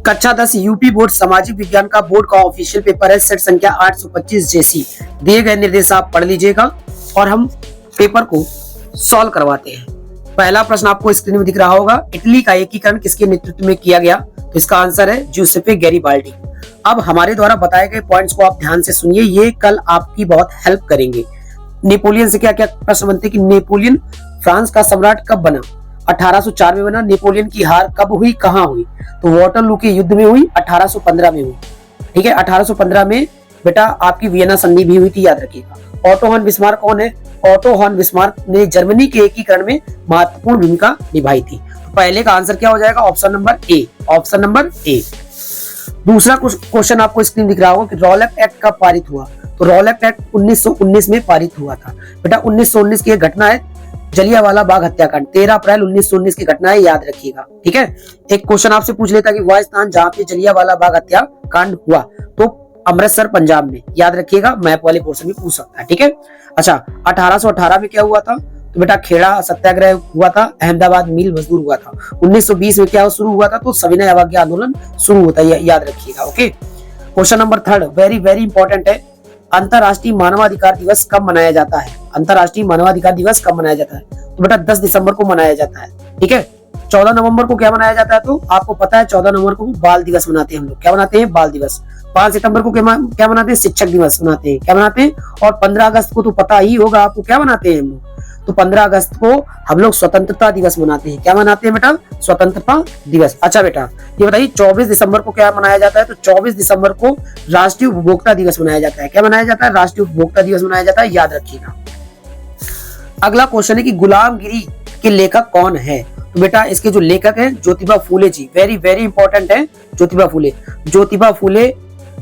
कक्षा 10 UP board सामाजिक विज्ञान का बोर्ड का ऑफिशियल पेपर है, सेट संख्या 825 जैसी। दिए गए निर्देश आप पढ़ लीजिएगा और हम पेपर को सॉल्व करवाते हैं। पहला प्रश्न आपको स्क्रीन में दिख रहा होगा, इटली का एकीकरण किसके नेतृत्व में किया गया? तो इसका आंसर है जूसेफे गैरिबाल्डी। अब हमारे द्वारा बताए गए पॉइंट्स को आप ध्यान से सुनिए, ये कल आपकी बहुत हेल्प करेंगे। नेपोलियन से क्या क्या प्रश्न बनते हैं कि नेपोलियन फ्रांस का सम्राट कब बना? 1804 में बना। नेपोलियन की हार कब हुई, कहाँ हुई? तो वाटरलू के युद्ध में हुई, 1815 में हुई। ठीक है, 1815 में बेटा आपकी वियना संधि भी हुई थी, याद रखिएगा। ऑटो हॉन बिस्मार्क कौन है? ऑटो हॉन बिस्मार्क ने जर्मनी के एकीकरण में महत्वपूर्ण भूमिका निभाई थी। तो पहले का आंसर क्या हो जाएगा? Option number A, option number A. दूसरा क्वेश्चन आपको स्क्रीन दिख रहा होगा कि रॉलेट एक्ट कब पारित हुआ? तो रॉलेट एक्ट 1919 में पारित हुआ था। बेटा 1919 की घटना है जलियांवाला बाग हत्याकांड, 13 अप्रैल 1919 की घटना है, याद रखिएगा। ठीक है, एक क्वेश्चन आपसे पूछ लेता कि वह स्थान जहां पे जलियांवाला बाग हत्याकांड हुआ, तो अमृतसर पंजाब में, याद रखिएगा। मैप वाले पोर्शन में पूछ सकता है। ठीक है, अच्छा 1818 में क्या हुआ था? तो बेटा खेड़ा सत्याग्रह हुआ था, अहमदाबाद मिल मजदूर हुआ था। 1920 में क्या शुरू हुआ था? तो सविनय अवज्ञा आंदोलन शुरू होता है, याद रखिएगा। Okay, question number 3 very very important है। अंतरराष्ट्रीय मानवाधिकार दिवस कब मनाया जाता है? अंतरराष्ट्रीय मानवाधिकार दिवस कब मनाया जाता है? तो बेटा 10 दिसंबर को मनाया जाता है। ठीक है, 14 नवंबर को क्या मनाया जाता है? तो आपको पता है 14 नवंबर को बाल दिवस मनाते हैं हम लोग। क्या मनाते हैं? बाल दिवस। 5 सितंबर को क्या मनाते हैं? शिक्षक दिवस मनाते हैं। क्या मनाते हैं? और 15 अगस्त को तो पता ही होगा आपको, क्या मनाते हैं हम लोग? तो 15 अगस्त को हम लोग स्वतंत्रता दिवस मनाते हैं। क्या मनाते हैं बेटा? स्वतंत्रता दिवस। अच्छा बेटा ये बताइए 24 दिसंबर को क्या मनाया जाता है? तो 24 दिसंबर को राष्ट्रीय उपभोक्ता दिवस मनाया जाता है। क्या मनाया जाता है? राष्ट्रीय उपभोक्ता दिवस मनाया जाता है, याद रखिएगा। अगला क्वेश्चन है कि गुलामगिरी के लेखक कौन है? तो बेटा इसके जो लेखक हैं Jyotiba Phule ji, very very important है। ज्योतिबा फूले, ज्योतिबा फूले,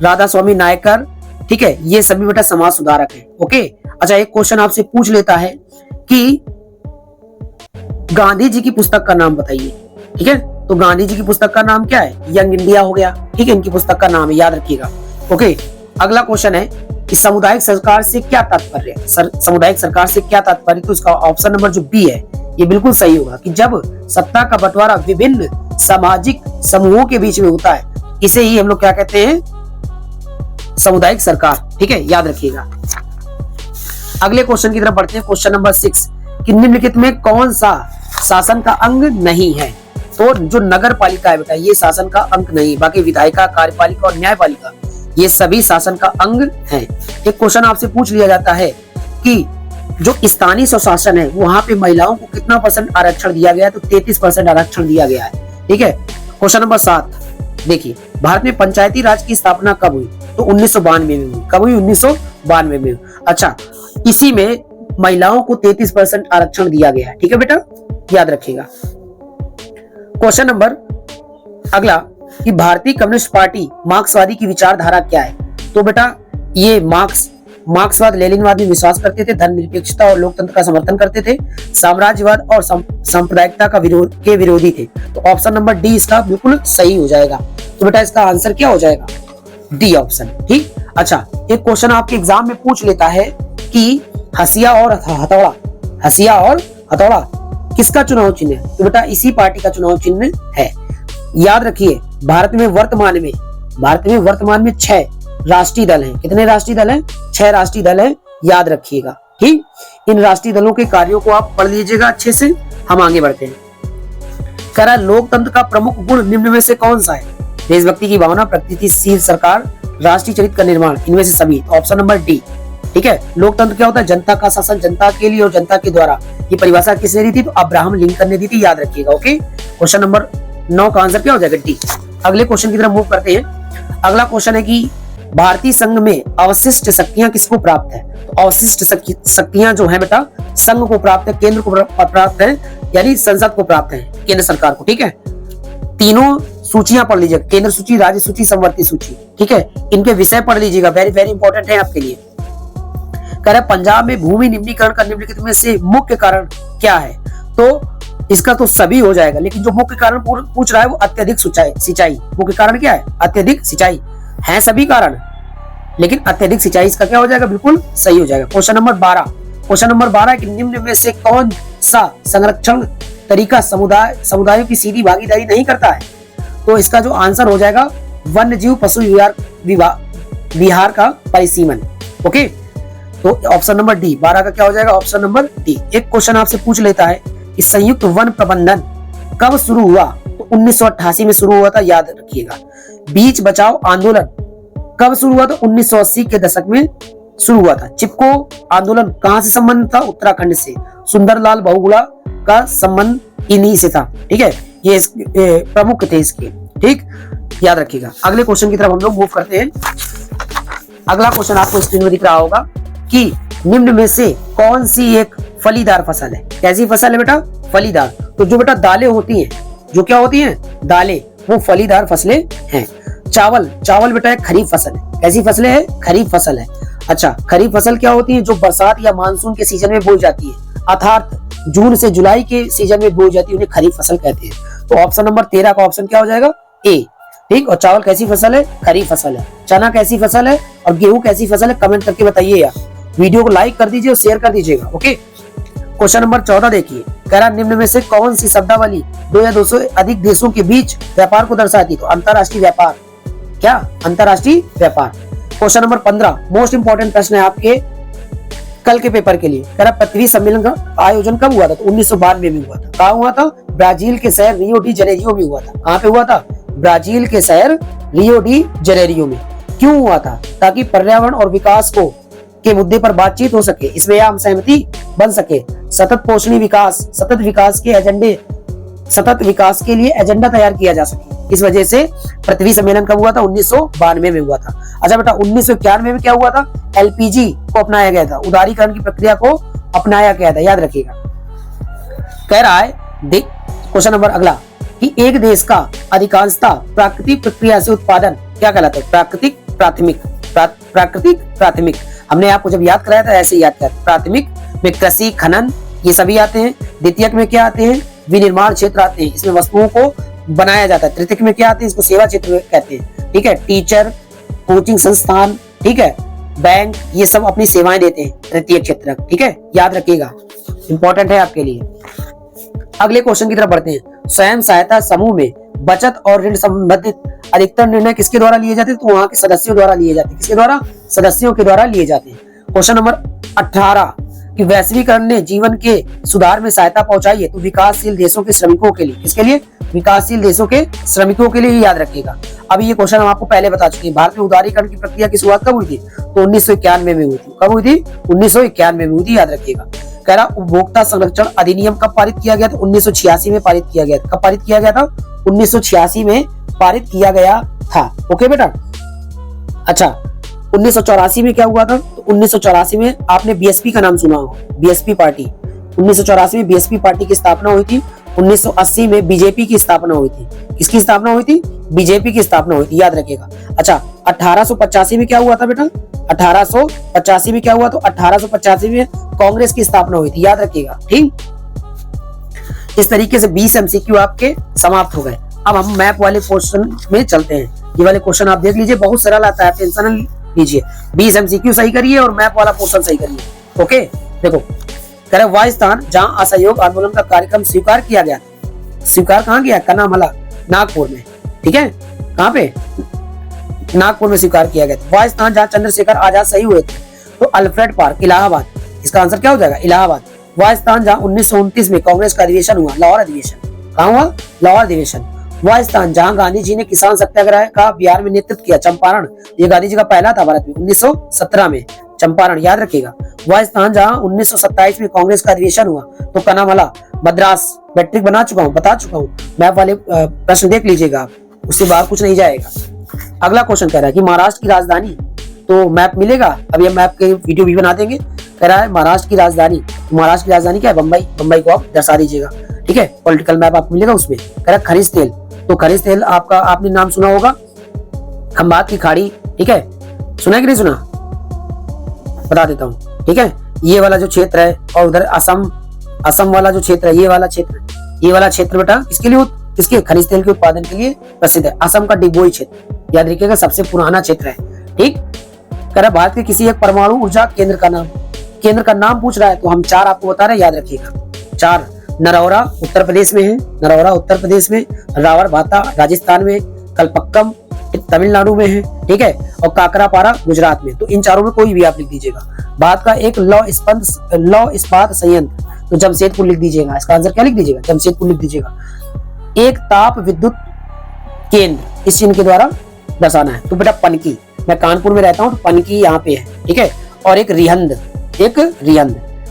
राधा स्वामी नायकर, ठीक है, ये सभी बेटा समाज सुधारक है। ओके, अच्छा एक क्वेश्चन आपसे पूछ लेता है कि गांधी जी की पुस्तक का नाम बताइए। ठीक है, तो गांधी जी की पुस्तक का नाम क्या है? यंग इंडिया हो गया। ठीक है, इनकी पुस्तक का नाम है, याद रखिएगा। ओके, अगला क्वेश्चन है कि सामुदायिक सरकार से क्या तात्पर्य है? सामुदायिक सरकार से क्या तात्पर्य? तो इसका ऑप्शन नंबर जो बी है ये बिल्कुल सही होगा कि जब सत्ता का बंटवारा विभिन्न सामाजिक समूहों के बीच में होता है, इसे ही हम लोग क्या कहते हैं? सामुदायिक सरकार। ठीक है, याद रखिएगा। अगले क्वेश्चन की तरफ बढ़ते हैं। क्वेश्चन नंबर 6 कि निम्नलिखित में कौन सा शासन का अंग नहीं है? तो जो नगर पालिका है बेटा ये शासन का अंग नहीं, बाकी विधायिका, कार्यपालिका और न्यायपालिका ये सभी शासन का अंग है। एक क्वेश्चन आपसे पूछ लिया जाता है कि जो स्थानीय स्वशासन है वहां पे महिलाओं को कितना % आरक्षण दिया गया है? तो 33% आरक्षण दिया गया है। ठीक है, क्वेश्चन नंबर 7 देखिए, भारत में पंचायती राज की स्थापना कब हुई? तो 1992 में हुई। कब हुई? 1992 में। अच्छा, इसी में महिलाओं को 33% आरक्षण दिया गया है। ठीक है बेटा, याद रखिएगा। क्वेश्चन नंबर अगला कि भारतीय कम्युनिस्ट पार्टी मार्क्सवादी की विचारधारा क्या है? तो बेटा ये मार्क्सवाद लेनिनवाद में विश्वास करते थे, धर्मनिरपेक्षता और लोकतंत्र का समर्थन करते थे, साम्राज्यवाद और सांप्रदायिकता का विरोधी थे। तो ऑप्शन नंबर डी इसका बिल्कुल सही हो जाएगा। तो बेटा इसका आंसर क्या हो जाएगा? D option. ठीक, अच्छा एक क्वेश्चन आपके एग्जाम में पूछ लेता है कि हसिया और हथौड़ा किसका चुनाव चिन्ह है? तो बेटा इसी पार्टी का चुनाव चिन्ह है। याद रखिए भारत में वर्तमान में 6 राष्ट्रीय दल हैं। कितने राष्ट्रीय दल हैं? 6 राष्ट्रीय दल हैं, याद रखिएगा। ठीक, इन राष्ट्रीय दलों के कार्यों को आप पढ़ लीजिएगा अच्छे से। हम आगे बढ़ते हैं। कह रहा लोकतंत्र का प्रमुख गुण निम्न में से कौन सा है? देशभक्ति की भावना, प्रगतिशील सरकार, राष्ट्रीय चरित्र का निर्माण, इनमें से सभी। Option number D. ठीक है, लोकतंत्र क्या होता है? जनता का शासन, जनता के लिए और जनता के द्वारा। ये परिभाषा किसने दी थी? तो अब्राहम लिंकन ने दी थी, याद रखिएगा। ओके, क्वेश्चन नंबर 9 का आंसर क्या हो जाएगा? डी। अगले क्वेश्चन की तरफ मूव करते हैं। अगला क्वेश्चन है कि भारतीय संघ में अवशिष्ट शक्तियां किसको प्राप्त है? तो अवशिष्ट शक्तियां जो है बेटा संघ को प्राप्त है, केंद्र को प्राप्त है, यानी संसद को प्राप्त है, केंद्र सरकार को। ठीक है, तीनों सूचियां पढ़ लीजिएगा, केंद्र सूची, राज्य सूची, समवर्ती सूची। ठीक है, इनके विषय पढ़ लीजिएगा, वेरी वेरी इंपॉर्टेंट है आपके लिए। कह रहा है पंजाब में भूमि निम्नीकरण का निम्नलिखित में से मुख्य कारण क्या है? तो इसका तो सभी हो जाएगा, लेकिन जो मुख्य कारण पूछ रहा है वो अत्यधिक सिंचाई। मुख्य कारण क्या है? अत्यधिक सिंचाई। है सभी कारण, लेकिन अत्यधिक सिंचाई इसका क्या हो जाएगा? बिल्कुल सही हो जाएगा। क्वेश्चन नंबर 12 कि निम्न में से कौन सा संरक्षण तरीका समुदायों की सीधी भागीदारी नहीं करता है? तो इसका जो आंसर हो जाएगा वन्य जीव पशु विहार का परिसीमन। ओके, तो ऑप्शन नंबर डी 12 का क्या हो जाएगा? Option number D. एक क्वेश्चन आपसे पूछ लेता है कि संयुक्त वन प्रबंधन कब शुरू हुआ? तो 1988 में शुरू हुआ था, याद रखिएगा। बीच बचाओ आंदोलन कब शुरू हुआ? तो 1980 के दशक में शुरू हुआ था। चिपको आंदोलन कहां से संबंध था? उत्तराखंड से। सुंदरलाल बहुगुणा का संबंध इन्हीं से था। ठीक है, ये प्रमुख थे इसके। ठीक, याद रखिएगा। अगले क्वेश्चन की तरफ हम लोग मूव करते हैं। अगला क्वेश्चन आपको स्क्रीन में दिख रहा होगा कि निम्न में से कौन सी एक फलीदार फसल है? कैसी फसल है बेटा? फलीदार। तो जो बेटा दालें होती हैं, जो क्या होती हैं? दालें, वो फलीदार फसलें हैं। चावल, चावल बेटा एक खरीफ फसल है। कैसी फसलें हैं? खरीफ फसल है। अच्छा, खरीफ फसल क्या होती है? जो बरसात या मानसून के सीजन में बोई जाती है, अर्थात जून से जुलाई के सीजन में बोई जाती है, उन्हें खरीफ फसल कहते हैं। तो ऑप्शन नंबर 13 का ऑप्शन क्या हो जाएगा? ए। ठीक, और चावल कैसी फसल है? खरीफ फसल है। चना कैसी फसल है? और गेहूं कैसी फसल है? कमेंट करके बताइए यार। वीडियो को लाइक कर दीजिए और शेयर कर दीजिएगा। ओके, क्वेश्चन नंबर 14 देखिए, कह रहा निम्न में से कौन सी शब्दावली 2 या 2 से अधिक देशों के बीच व्यापार को दर्शाती है? तो अंतरराष्ट्रीय व्यापार। क्या? अंतरराष्ट्रीय व्यापार। क्वेश्चन नंबर 15 मोस्ट इंपोर्टेंट प्रश्न है आपके कल के पेपर के लिए। कह रहा पृथ्वी सम्मेलन का आयोजन कब हुआ था? तो 1992 में हुआ था। कहाँ हुआ था? ब्राजील के शहर रियो डी जनेरियो में हुआ था। कहाँ पे हुआ था? ब्राजील के शहर रियो डी जनेरियो में। क्यों हुआ था? ताकि पर्यावरण और विकास को के मुद्दे पर बातचीत हो सके, इसमें आम सहमति बन सके, सतत पोषणीय विकास, सतत विकास के लिए एजेंडा तैयार किया जा सके। इस वजह से पृथ्वी सम्मेलन कब हुआ था? 1992 में हुआ था। अच्छा बेटा, 1991 में क्या हुआ था? एलपीजी को अपनाया गया था, उदारीकरण की प्रक्रिया को अपनाया गया था, याद रखिएगा। कह रहा है देख क्वेश्चन नंबर अगला कि एक देश का अधिकांशतः प्राकृतिक प्रक्रिया से उत्पादन क्या कहलाता है? प्राकृतिक प्राथमिक। हमने आपको जब याद कराया था ऐसे याद किया। प्राथमिक में कृषि, खनन, ये सभी आते हैं। द्वितीयक में क्या आते हैं? विनिर्माण क्षेत्र आते हैं, इसमें वस्तुओं को बनाया जाता है। तृतीयक में क्या आते हैं? इसको सेवा क्षेत्र कहते हैं। ठीक है, टीचर, कोचिंग संस्थान, ठीक है, बैंक, ये सब अपनी सेवाएं देते हैं तृतीय क्षेत्र। ठीक है, याद रखिएगा, इंपॉर्टेंट है आपके लिए। अगले क्वेश्चन की तरफ बढ़ते हैं। स्वयं सहायता समूह में बचत और ऋण संबंधित अधिकतर निर्णय किसके द्वारा लिए जाते हैं? तो वहां के सदस्यों द्वारा लिए जाते हैं। किसके द्वारा? सदस्यों के द्वारा लिए जाते हैं। क्वेश्चन नंबर 18 कि वैश्वीकरण ने जीवन के सुधार में सहायता पहुंचाई है, तो विकासशील देशों के श्रमिकों के लिए। किसके लिए? विकासशील देशों के श्रमिकों के लिए, याद रखिएगा। अभी ये क्वेश्चन हम आपको पहले बता चुके हैं। भारत में उदारीकरण की प्रक्रिया की शुरुआत कब हुई थी? तो 1991 में हुई थी। कब हुई थी? 1991 में हुई थी, याद रखिएगा। कह रहा उपभोक्ता संरक्षण अधिनियम कब पारित किया गया था? 1986 में पारित किया गया था। कब पारित किया गया था? 1986 में पारित किया गया था। ओके बेटा। अच्छा, 1984 में क्या हुआ था? तो 1984 में आपने बीएसपी का नाम सुना होगा, बीएसपी पार्टी। 1984 में बीएसपी पार्टी की स्थापना हुई थी। 1980 में बीजेपी की स्थापना हुई थी। किसकी स्थापना हुई थी? बीजेपी की स्थापना हुई थी, याद रखिएगा। अच्छा, 1885 में क्या हुआ था बेटा? 1885 में क्या हुआ? तो 1885 में कांग्रेस की स्थापना हुई थी, याद रखिएगा। ठीक, इस तरीके से 20 एमसीक्यू आपके समाप्त हो गए। अब हम मैप वाले पोर्शन में चलते हैं। ये वाले क्वेश्चन आप देख लीजिए, बहुत सरल आता है, टेंशन न लीजिए। 20 एमसीक्यू सही करिए और मैप वाला पोर्शन सही करिए। ओके, देखो कह रहे वह स्थान जहां असहयोग आंदोलन का कार्यक्रम स्वीकार किया गया। स्वीकार कहाँ किया? कन्नामला, नागपुर में। ठीक है, कहाँ पे? नागपुर में स्वीकार किया गया। वह स्थान जहां चंद्रशेखर आजाद शहीद हुए थे, तो अल्फ्रेड पार्क, इलाहाबाद। इसका आंसर क्या हो जाएगा? इलाहाबाद। वह स्थान जहां 1929 में कांग्रेस का अधिवेशन हुआ, लाहौर अधिवेशन। कहाँ हुआ? लाहौर अधिवेशन। वह स्थान जहां गांधी जी ने किसान सत्याग्रह का बिहार में नेतृत्व किया, चंपारण। ये गांधी जी का पहला था भारत में, 1917 में, चंपारण, याद रखिएगा। वह स्थान जहां 1927 में कांग्रेस का अधिवेशन हुआ, तो कन्नामला, मद्रास। मैट्रिक बता चुका हूँ। मैप वाले प्रश्न देख लीजिएगा आप, उससे बाहर कुछ नहीं जाएगा। अगला क्वेश्चन कह रहा है कि महाराष्ट्र की राजधानी, तो मैप मिलेगा, अभी हम मैप के वीडियो भी बना देंगे। कह रहा है महाराष्ट्र की राजधानी, महाराष्ट्र की राजधानी क्या है? बम्बई। बम्बई को आप दर्शा दीजिएगा। ठीक है, पॉलिटिकल मैप आपको मिलेगा उसमें। कह रहा है खनिज तेल, तो खनिज तेल आपका आपने नाम सुना होगा, खंबात की खाड़ी। ठीक है, सुना है कि नहीं सुना? बता देता हूँ। ठीक है, ये वाला जो क्षेत्र है, और उधर असम वाला जो क्षेत्र है, ये वाला क्षेत्र बेटा किसके लिए? किसके? खनिज तेल के उत्पादन के लिए प्रसिद्ध है। असम का डिगबोई क्षेत्र, याद रखिएगा, सबसे पुराना क्षेत्र है। ठीक, कह रहा भारत के किसी एक परमाणु ऊर्जा केंद्र का नाम पूछ रहा है, तो हम 4 आपको बता रहे हैं, याद रखिएगा। 4 नरौरा उत्तर प्रदेश में है, नरौरा उत्तर प्रदेश में, रावरभाता राजस्थान में, कलपक्कम तमिलनाडु में है, ठीक है, और काकरापारा गुजरात में। तो इन चारों में कोई भी आप लिख दीजिएगा। भारत का एक लौह इस्पात संयंत्र, तो जमशेदपुर लिख दीजिएगा। इसका आंसर क्या लिख दीजिएगा? जमशेदपुर लिख दीजिएगा। एक ताप विद्युत केंद्र, इस चिन्ह के द्वारा दर्शाना है। तो बेटा पनकी, मैं कानपुर में रहता हूँ तो पनकी यहाँ पे है, ठीक है, और एक रिहंद,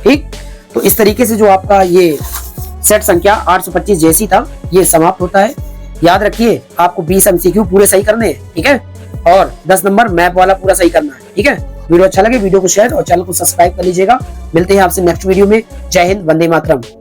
ठीक। तो इस तरीके से जो आपका ये सेट संख्या 825 जैसी था ये समाप्त होता है। याद रखिए आपको 20 MCQ पूरे सही करने हैं, ठीक है, और 10 नंबर मैप वाला पूरा सही करना है, ठीक है। वीडियो अच्छा लगे वीडियो को शेयर और चैनल को सब्सक्राइब कर लीजिएगा। मिलते हैं आपसे नेक्स्ट वीडियो में। जय हिंद, वंदे मातरम।